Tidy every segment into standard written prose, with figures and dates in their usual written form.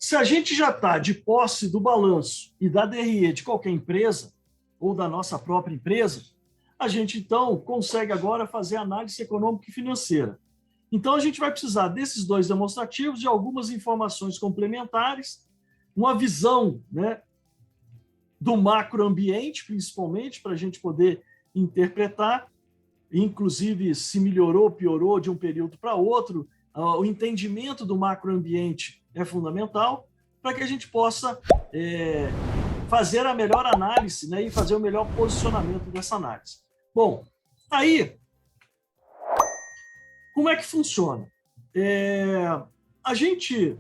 Se a gente já está de posse do balanço e da DRE de qualquer empresa, ou da nossa própria empresa, a gente, então, consegue agora fazer análise econômica e financeira. Então, a gente vai precisar desses dois demonstrativos, de algumas informações complementares, uma visão, né, do macroambiente, principalmente, para a gente poder interpretar, inclusive se melhorou, piorou de um período para outro. O entendimento do macroambiente é fundamental para que a gente possa fazer a melhor análise, né, e fazer o melhor posicionamento dessa análise. Bom, aí, como é que funciona? A gente,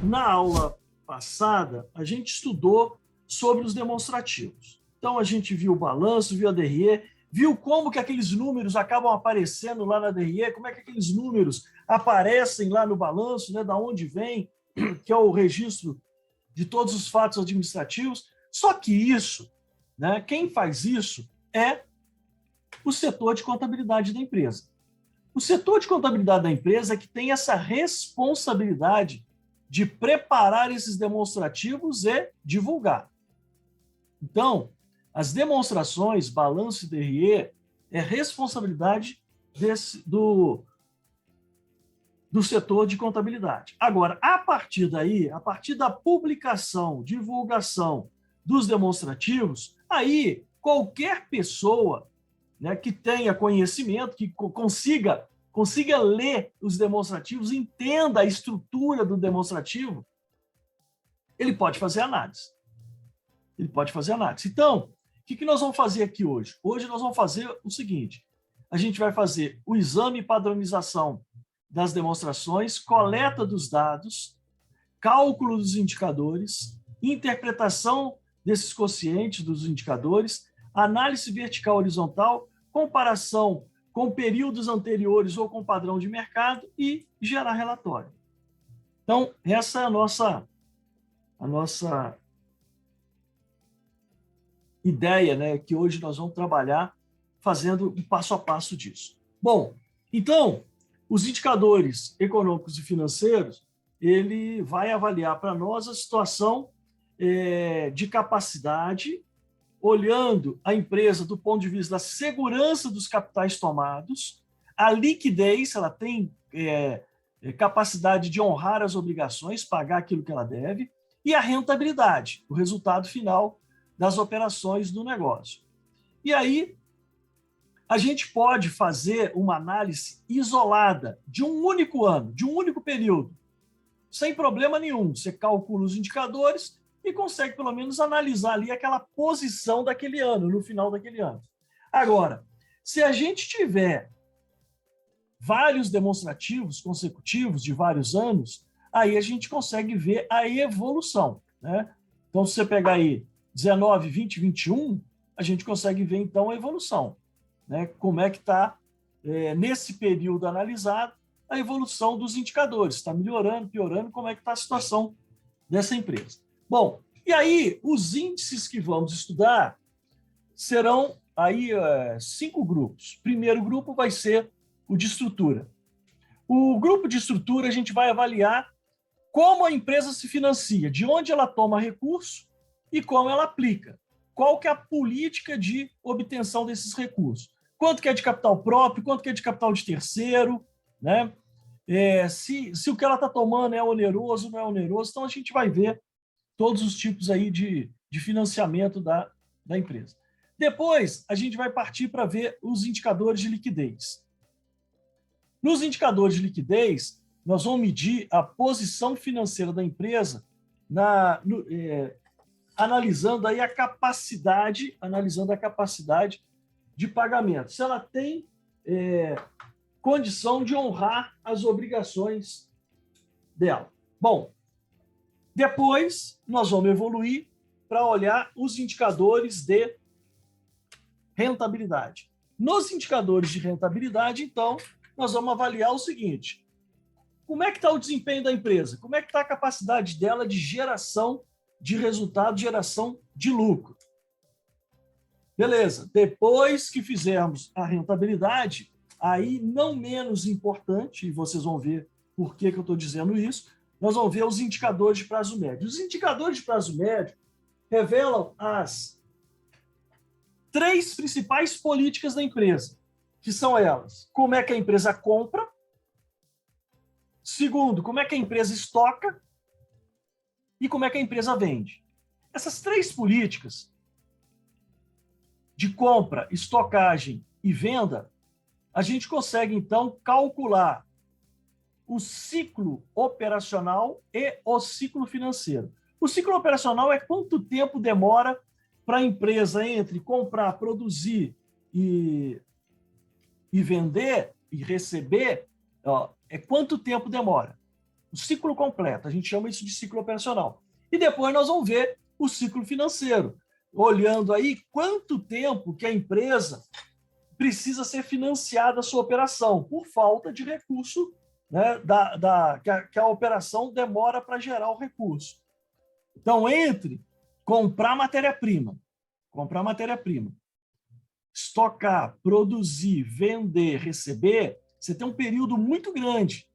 na aula passada, a gente estudou sobre os demonstrativos. Então, a gente viu o balanço, viu a DRE, viu como que aqueles números acabam aparecendo lá na DRE, como é que aqueles números aparecem lá no balanço, né, da onde vem, que é o registro de todos os fatos administrativos. Só que isso, né, quem faz isso é o setor de contabilidade da empresa. O setor de contabilidade da empresa é que tem essa responsabilidade de preparar esses demonstrativos e divulgar. Então, as demonstrações, balanço e DRE, é responsabilidade do setor de contabilidade. Agora, a partir daí, a partir da publicação, divulgação dos demonstrativos, aí qualquer pessoa, né, que tenha conhecimento, que consiga ler os demonstrativos, entenda a estrutura do demonstrativo, ele pode fazer análise. Ele pode fazer análise. Então, o que nós vamos fazer aqui hoje? Hoje nós vamos fazer o seguinte: a gente vai fazer o exame e padronização das demonstrações, coleta dos dados, cálculo dos indicadores, interpretação desses quocientes dos indicadores, análise vertical horizontal, comparação com períodos anteriores ou com padrão de mercado e gerar relatório. Então, essa é a nossa ideia, né, que hoje nós vamos trabalhar fazendo um passo a passo disso. Bom, então, os indicadores econômicos e financeiros, ele vai avaliar para nós a situação de capacidade, olhando a empresa do ponto de vista da segurança dos capitais tomados, a liquidez, ela tem capacidade de honrar as obrigações, pagar aquilo que ela deve, e a rentabilidade, o resultado final das operações do negócio. E aí, a gente pode fazer uma análise isolada de um único ano, de um único período, sem problema nenhum. Você calcula os indicadores e consegue, pelo menos, analisar ali aquela posição daquele ano, no final daquele ano. Agora, se a gente tiver vários demonstrativos consecutivos de vários anos, aí a gente consegue ver a evolução, né? Então, se você pegar aí 19, 20, 21, a gente consegue ver, então, a evolução, né? Como é que está, nesse período analisado, a evolução dos indicadores. Está melhorando, piorando, como é que está a situação dessa empresa. Bom, e aí os índices que vamos estudar serão aí 5 grupos. Primeiro grupo vai ser o de estrutura. O grupo de estrutura a gente vai avaliar como a empresa se financia, de onde ela toma recurso e como ela aplica. Qual que é a política de obtenção desses recursos? Quanto que é de capital próprio, quanto que é de capital de terceiro, né? Se o que ela está tomando é oneroso, não é oneroso. Então, a gente vai ver todos os tipos aí de financiamento da empresa. Depois, a gente vai partir para ver os indicadores de liquidez. Nos indicadores de liquidez, nós vamos medir a posição financeira da empresa analisando aí a capacidade de pagamento. Se ela tem condição de honrar as obrigações dela. Bom, depois nós vamos evoluir para olhar os indicadores de rentabilidade. Nos indicadores de rentabilidade, então, nós vamos avaliar o seguinte: como é que está o desempenho da empresa? Como é que está a capacidade dela de geração de resultado, geração de lucro? Beleza. Depois que fizermos a rentabilidade, aí não menos importante, e vocês vão ver por que eu estou dizendo isso, nós vamos ver os indicadores de prazo médio. Os indicadores de prazo médio revelam as 3 principais políticas da empresa, que são elas: como é que a empresa compra, segundo, como é que a empresa estoca e como é que a empresa vende. Essas 3 políticas de compra, estocagem e venda, a gente consegue, então, calcular o ciclo operacional e o ciclo financeiro. O ciclo operacional é quanto tempo demora para a empresa entre comprar, produzir e vender e receber, ó, é quanto tempo demora. O ciclo completo, a gente chama isso de ciclo operacional. E depois nós vamos ver o ciclo financeiro, olhando aí quanto tempo que a empresa precisa ser financiada a sua operação, por falta de recurso, né, que a operação demora para gerar o recurso. Então, entre comprar matéria-prima, estocar, produzir, vender, receber, você tem um período muito grande.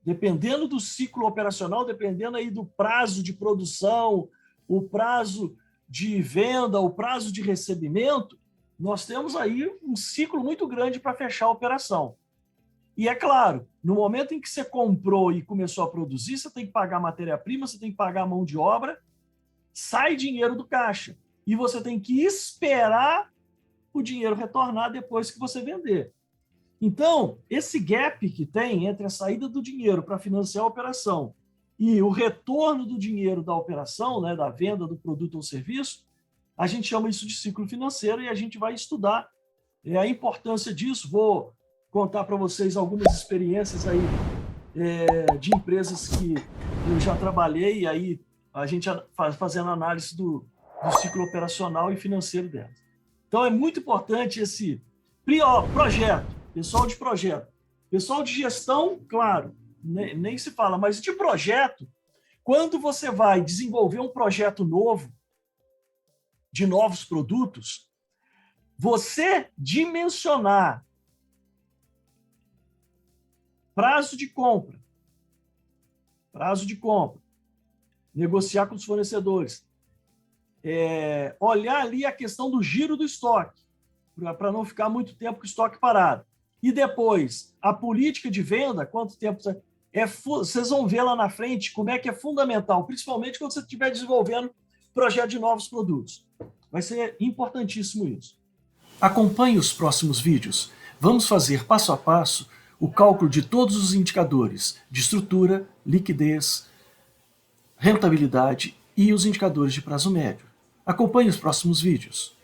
Dependendo do ciclo operacional, dependendo aí do prazo de produção, o prazo de venda, o prazo de recebimento, nós temos aí um ciclo muito grande para fechar a operação. E é claro, no momento em que você comprou e começou a produzir, você tem que pagar matéria-prima, você tem que pagar mão de obra, sai dinheiro do caixa. E você tem que esperar o dinheiro retornar depois que você vender. Então, esse gap que tem entre a saída do dinheiro para financiar a operação e o retorno do dinheiro da operação, né, da venda do produto ou serviço, a gente chama isso de ciclo financeiro e a gente vai estudar a importância disso. Vou contar para vocês algumas experiências aí de empresas que eu já trabalhei, e aí a gente fazendo análise do ciclo operacional e financeiro delas. Então, é muito importante esse projeto, pessoal de projeto. Pessoal de gestão, claro, nem se fala, mas de projeto, quando você vai desenvolver um projeto novo, de novos produtos, você dimensionar prazo de compra, negociar com os fornecedores, olhar ali a questão do giro do estoque, para não ficar muito tempo com o estoque parado. E depois, a política de venda, quanto tempo vocês vão ver lá na frente como é que é fundamental, principalmente quando você estiver desenvolvendo projeto de novos produtos. Vai ser importantíssimo isso. Acompanhe os próximos vídeos. Vamos fazer passo a passo o cálculo de todos os indicadores de estrutura, liquidez, rentabilidade e os indicadores de prazo médio. Acompanhe os próximos vídeos.